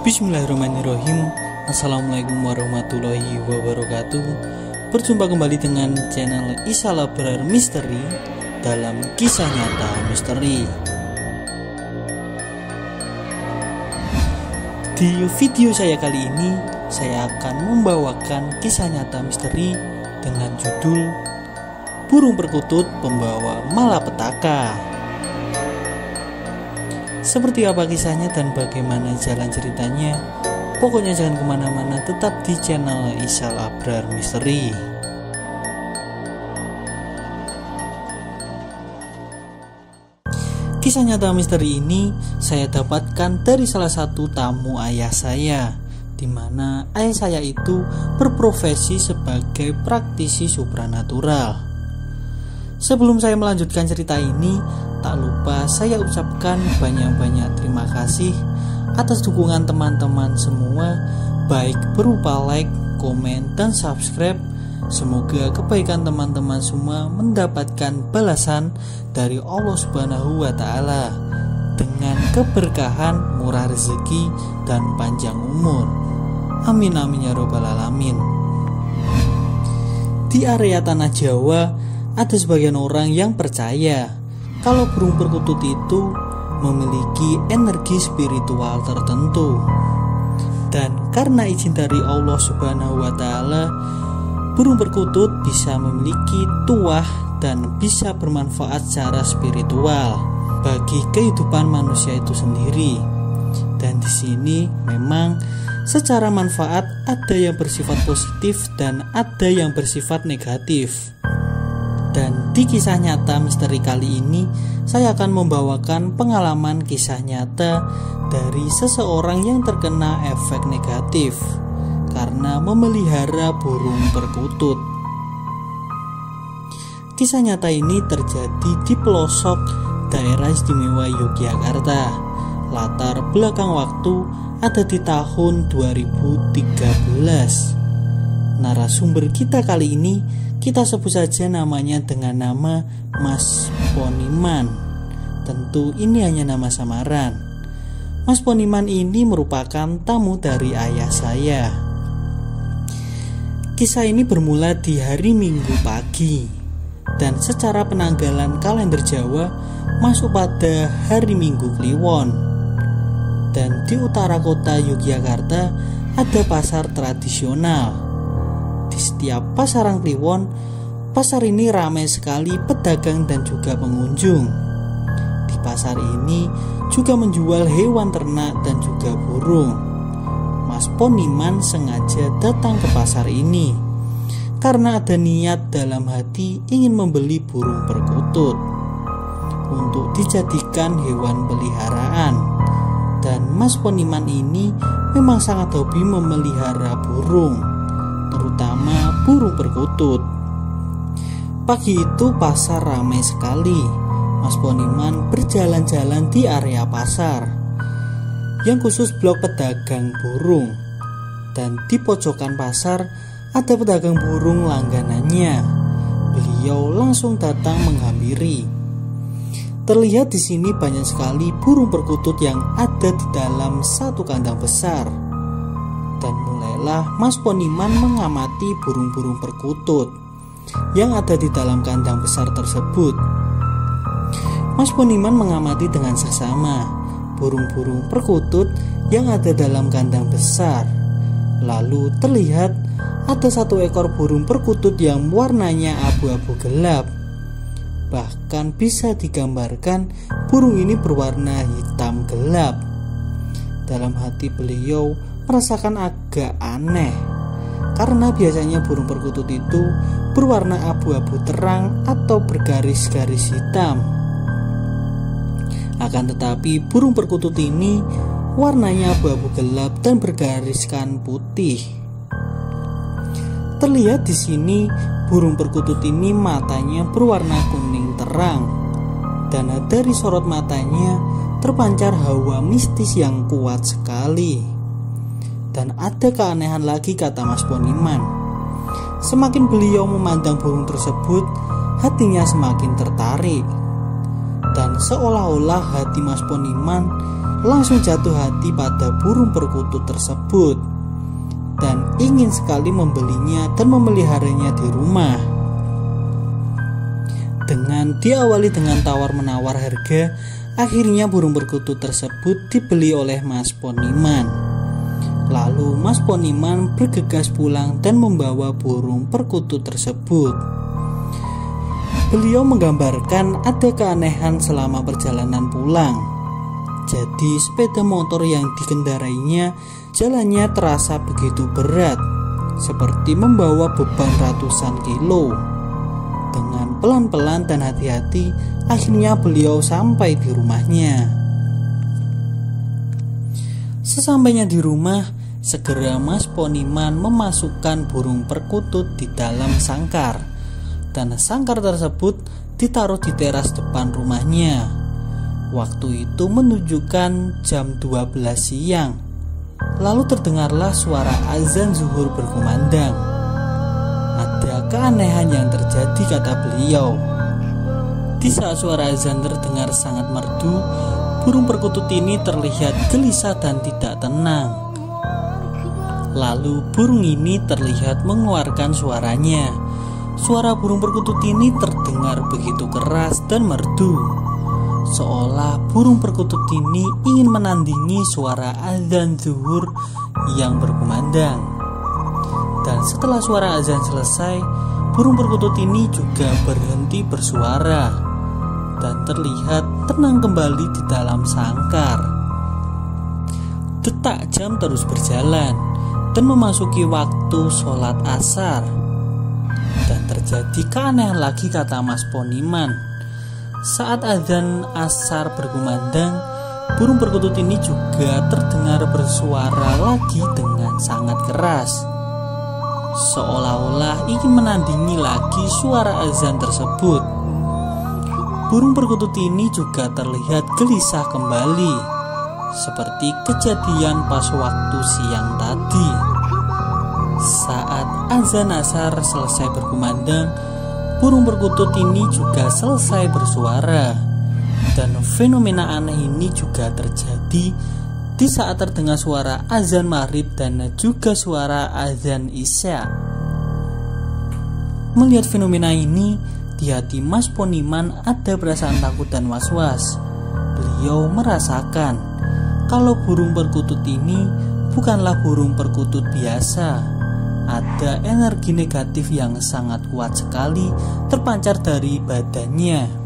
Bismillahirrahmanirrahim. Assalamualaikum warahmatullahi wabarakatuh. Berjumpa kembali dengan channel Isa Labrar Misteri dalam kisah nyata misteri. Di video saya kali ini, saya akan membawakan kisah nyata misteri dengan judul Burung Perkutut Pembawa Malapetaka. Seperti apa kisahnya dan bagaimana jalan ceritanya? Pokoknya jangan kemana-mana, tetap di channel Isa Labrar Misteri. Kisah nyata misteri ini saya dapatkan dari salah satu tamu ayah saya, di mana ayah saya itu berprofesi sebagai praktisi supranatural. Sebelum saya melanjutkan cerita ini, tak lupa saya ucapkan banyak-banyak terima kasih atas dukungan teman-teman semua, baik berupa like, komen, dan subscribe. Semoga kebaikan teman-teman semua mendapatkan balasan dari Allah Subhanahu wa Ta'ala dengan keberkahan, murah rezeki, dan panjang umur. Amin amin ya robbal alamin. Di area tanah Jawa, ada sebagian orang yang percaya kalau burung perkutut itu memiliki energi spiritual tertentu. Dan karena izin dari Allah Subhanahu wa Ta'ala, burung perkutut bisa memiliki tuah dan bisa bermanfaat secara spiritual bagi kehidupan manusia itu sendiri. Dan di sini memang secara manfaat ada yang bersifat positif dan ada yang bersifat negatif. Dan di kisah nyata misteri kali ini, saya akan membawakan pengalaman kisah nyata dari seseorang yang terkena efek negatif karena memelihara burung perkutut. Kisah nyata ini terjadi di pelosok daerah istimewa Yogyakarta. Latar belakang waktu ada di tahun 2013. Narasumber kita kali ini kita sebut saja namanya dengan nama Mas Poniman. Tentu ini hanya nama samaran. Mas Poniman ini merupakan tamu dari ayah saya. Kisah ini bermula di hari Minggu pagi, dan secara penanggalan kalender Jawa masuk pada hari Minggu Kliwon. Dan di utara kota Yogyakarta ada pasar tradisional. Di setiap pasaran Kliwon, pasar ini ramai sekali pedagang dan juga pengunjung. Di pasar ini juga menjual hewan ternak dan juga burung. Mas Poniman sengaja datang ke pasar ini karena ada niat dalam hati ingin membeli burung perkutut untuk dijadikan hewan peliharaan. Dan Mas Poniman ini memang sangat hobi memelihara burung, terutama burung perkutut. Pagi itu pasar ramai sekali. Mas Poniman berjalan-jalan di area pasar yang khusus blok pedagang burung. Dan di pojokan pasar ada pedagang burung langganannya. Beliau langsung datang menghampiri. Terlihat di sini banyak sekali burung perkutut yang ada di dalam satu kandang besar. Dan mulailah Mas Poniman mengamati burung-burung perkutut yang ada di dalam kandang besar tersebut. Mas Poniman mengamati dengan seksama burung-burung perkutut yang ada dalam kandang besar. Lalu terlihat ada satu ekor burung perkutut yang warnanya abu-abu gelap. Bahkan bisa digambarkan burung ini berwarna hitam gelap. Dalam hati beliau merasakan agak aneh, karena biasanya burung perkutut itu berwarna abu-abu terang atau bergaris-garis hitam. Akan tetapi burung perkutut ini warnanya abu-abu gelap dan bergariskan putih. Terlihat di sini burung perkutut ini matanya berwarna kuning terang, dan dari sorot matanya terpancar hawa mistis yang kuat sekali. Dan ada keanehan lagi, kata Mas Poniman. Semakin beliau memandang burung tersebut, hatinya semakin tertarik. Dan seolah-olah hati Mas Poniman langsung jatuh hati pada burung perkutut tersebut dan ingin sekali membelinya dan memeliharanya di rumah. Dengan diawali dengan tawar-menawar harga, akhirnya burung perkutut tersebut dibeli oleh Mas Poniman. Lalu Mas Poniman bergegas pulang dan membawa burung perkutut tersebut. Beliau menggambarkan ada keanehan selama perjalanan pulang. Jadi sepeda motor yang dikendarainya jalannya terasa begitu berat, seperti membawa beban ratusan kilo. Dengan pelan-pelan dan hati-hati, akhirnya beliau sampai di rumahnya. Sesampainya di rumah, segera Mas Poniman memasukkan burung perkutut di dalam sangkar, dan sangkar tersebut ditaruh di teras depan rumahnya. Waktu itu menunjukkan jam 12 siang. Lalu terdengarlah suara azan zuhur berkumandang. Ada keanehan yang terjadi, kata beliau. Di saat suara azan terdengar sangat merdu, burung perkutut ini terlihat gelisah dan tidak tenang. Lalu burung ini terlihat mengeluarkan suaranya. Suara burung perkutut ini terdengar begitu keras dan merdu, seolah burung perkutut ini ingin menandingi suara azan zuhur yang berkumandang. Dan setelah suara azan selesai, burung perkutut ini juga berhenti bersuara dan terlihat tenang kembali di dalam sangkar. Detak jam terus berjalan dan memasuki waktu sholat asar. Dan terjadi keanehan lagi, kata Mas Poniman. Saat azan asar berkumandang, burung perkutut ini juga terdengar bersuara lagi dengan sangat keras, seolah-olah ingin menandingi lagi suara azan tersebut. Burung perkutut ini juga terlihat gelisah kembali, seperti kejadian pas waktu siang tadi. Saat azan asar selesai berkumandang, burung perkutut ini juga selesai bersuara. Dan fenomena aneh ini juga terjadi di saat terdengar suara azan maghrib dan juga suara azan isya. Melihat fenomena ini, di hati Mas Poniman ada perasaan takut dan was-was. Beliau merasakan kalau burung perkutut ini bukanlah burung perkutut biasa. Ada energi negatif yang sangat kuat sekali terpancar dari badannya.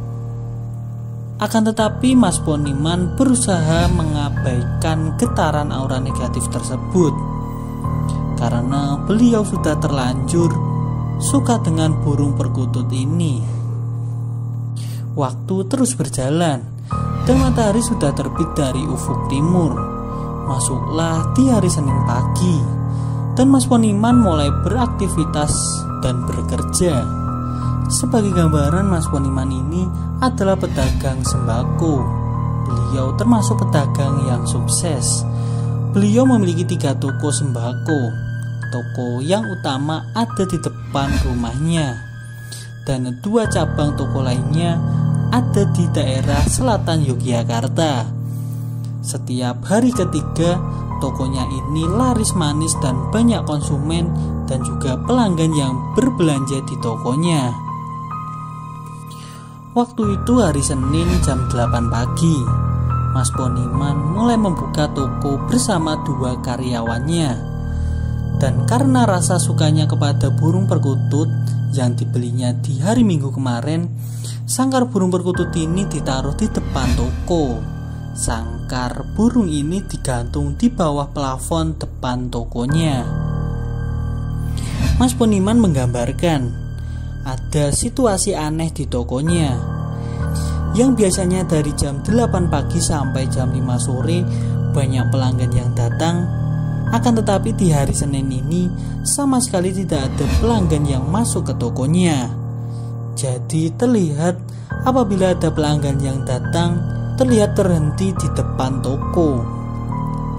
Akan tetapi Mas Poniman berusaha mengabaikan getaran aura negatif tersebut, karena beliau sudah terlanjur suka dengan burung perkutut ini. Waktu terus berjalan dan matahari sudah terbit dari ufuk timur. Masuklah di hari Senin pagi, dan Mas Poniman mulai beraktivitas dan bekerja. Sebagai gambaran, Mas Poniman ini adalah pedagang sembako. Beliau termasuk pedagang yang sukses. Beliau memiliki 3 toko sembako. Toko yang utama ada di depan rumahnya, dan 2 cabang toko lainnya ada di daerah selatan Yogyakarta. Setiap hari ketiga, tokonya ini laris manis dan banyak konsumen dan juga pelanggan yang berbelanja di tokonya. Waktu itu hari Senin jam 8 pagi, Mas Poniman mulai membuka toko bersama 2 karyawannya. Dan karena rasa sukanya kepada burung perkutut yang dibelinya di hari Minggu kemarin, sangkar burung perkutut ini ditaruh di depan toko. Sangkar burung ini digantung di bawah plafon depan tokonya. Mas Poniman menggambarkan ada situasi aneh di tokonya, yang biasanya dari jam 8 pagi sampai jam 5 sore banyak pelanggan yang datang. Akan tetapi di hari Senin ini sama sekali tidak ada pelanggan yang masuk ke tokonya. Jadi terlihat apabila ada pelanggan yang datang, terlihat terhenti di depan toko.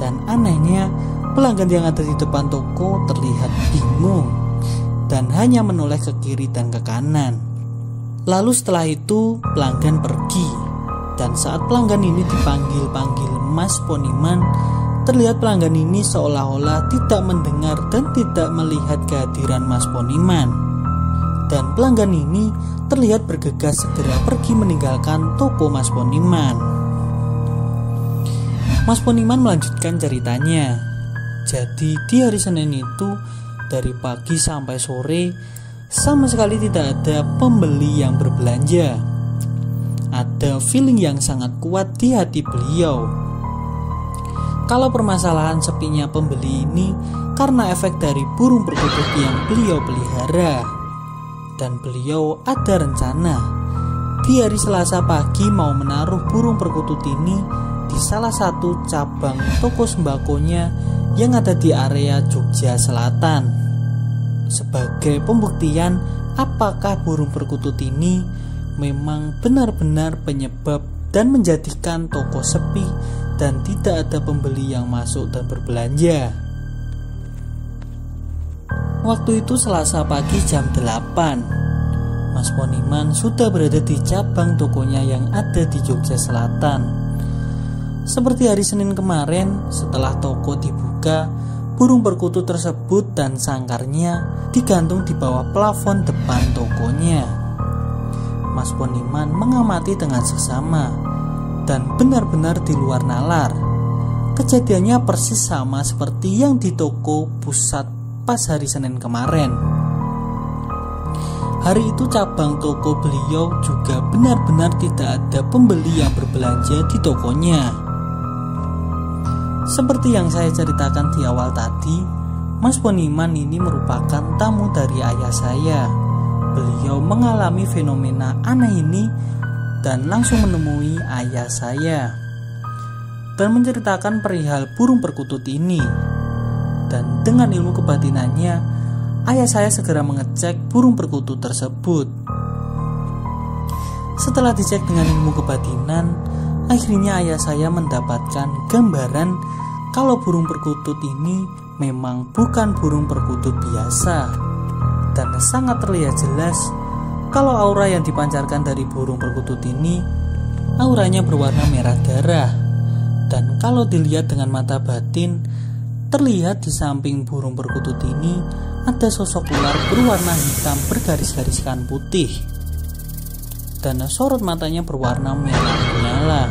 Dan anehnya, pelanggan yang ada di depan toko terlihat bingung dan hanya menoleh ke kiri dan ke kanan. Lalu setelah itu pelanggan pergi, dan Dan saat pelanggan ini dipanggil-panggil Mas Poniman, terlihat pelanggan ini seolah-olah tidak mendengar dan tidak melihat kehadiran Mas Poniman. Dan pelanggan ini terlihat bergegas segera pergi meninggalkan toko Mas Poniman. Mas Poniman melanjutkan ceritanya. Jadi di hari Senin itu, dari pagi sampai sore, sama sekali tidak ada pembeli yang berbelanja. Ada feeling yang sangat kuat di hati beliau. Kalau permasalahan sepinya pembeli ini karena efek dari burung perkutut yang beliau pelihara. Dan beliau ada rencana di hari Selasa pagi mau menaruh burung perkutut ini di salah satu cabang toko sembakonya yang ada di area Jogja Selatan, sebagai pembuktian apakah burung perkutut ini memang benar-benar penyebab dan menjadikan toko sepi dan tidak ada pembeli yang masuk dan berbelanja. Waktu itu Selasa pagi jam 8. Mas Poniman sudah berada di cabang tokonya yang ada di Jogja Selatan. Seperti hari Senin kemarin, setelah toko dibuka, burung perkutut tersebut dan sangkarnya digantung di bawah plafon depan tokonya. Mas Poniman mengamati dengan seksama dan benar-benar di luar nalar. Kejadiannya persis sama seperti yang di toko pusat pas hari Senin kemarin. Hari itu cabang toko beliau juga benar-benar tidak ada pembeli yang berbelanja di tokonya. Seperti yang saya ceritakan di awal tadi, Mas Poniman ini merupakan tamu dari ayah saya. Beliau mengalami fenomena aneh ini dan langsung menemui ayah saya dan menceritakan perihal burung perkutut ini. Dan dengan ilmu kebatinannya, ayah saya segera mengecek burung perkutut tersebut. Setelah dicek dengan ilmu kebatinan, akhirnya ayah saya mendapatkan gambaran kalau burung perkutut ini memang bukan burung perkutut biasa. Dan sangat terlihat jelas kalau aura yang dipancarkan dari burung perkutut ini, auranya berwarna merah darah. Dan kalau dilihat dengan mata batin, terlihat di samping burung perkutut ini ada sosok ular berwarna hitam bergaris-gariskan putih. Dan sorot matanya berwarna merah menyala.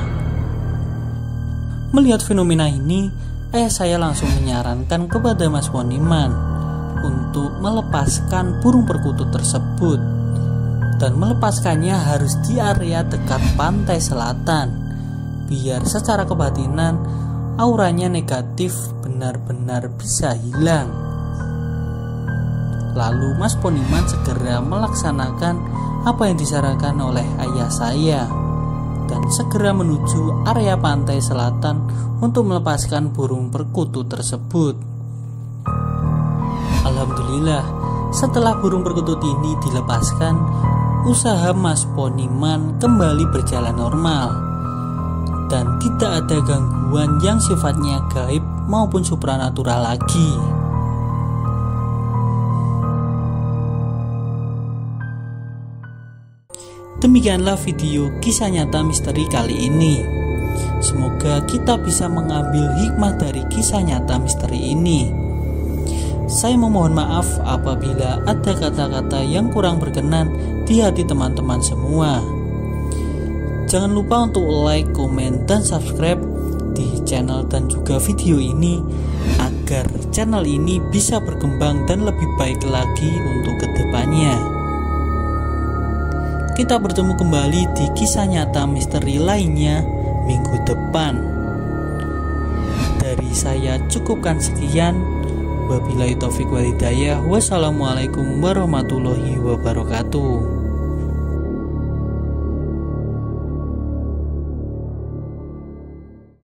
Melihat fenomena ini, ayah saya langsung menyarankan kepada Mas Poniman untuk melepaskan burung perkutut tersebut, dan melepaskannya harus di area dekat pantai selatan, biar secara kebatinan auranya negatif benar-benar bisa hilang. Lalu Mas Poniman segera melaksanakan apa yang disarankan oleh ayah saya dan segera menuju area pantai selatan untuk melepaskan burung perkutut tersebut. Alhamdulillah, setelah burung perkutut ini dilepaskan, usaha Mas Poniman kembali berjalan normal dan tidak ada gangguan yang sifatnya gaib maupun supranatural lagi. Demikianlah video kisah nyata misteri kali ini. Semoga kita bisa mengambil hikmah dari kisah nyata misteri ini. Saya memohon maaf apabila ada kata-kata yang kurang berkenan di hati teman-teman semua. Jangan lupa untuk like, komen, dan subscribe di channel dan juga video ini agar channel ini bisa berkembang dan lebih baik lagi untuk kedepannya. Kita bertemu kembali di kisah nyata misteri lainnya minggu depan. Dari saya cukupkan sekian. Wabillahi taufiq wal hidayah. Wassalamualaikum warahmatullahi wabarakatuh.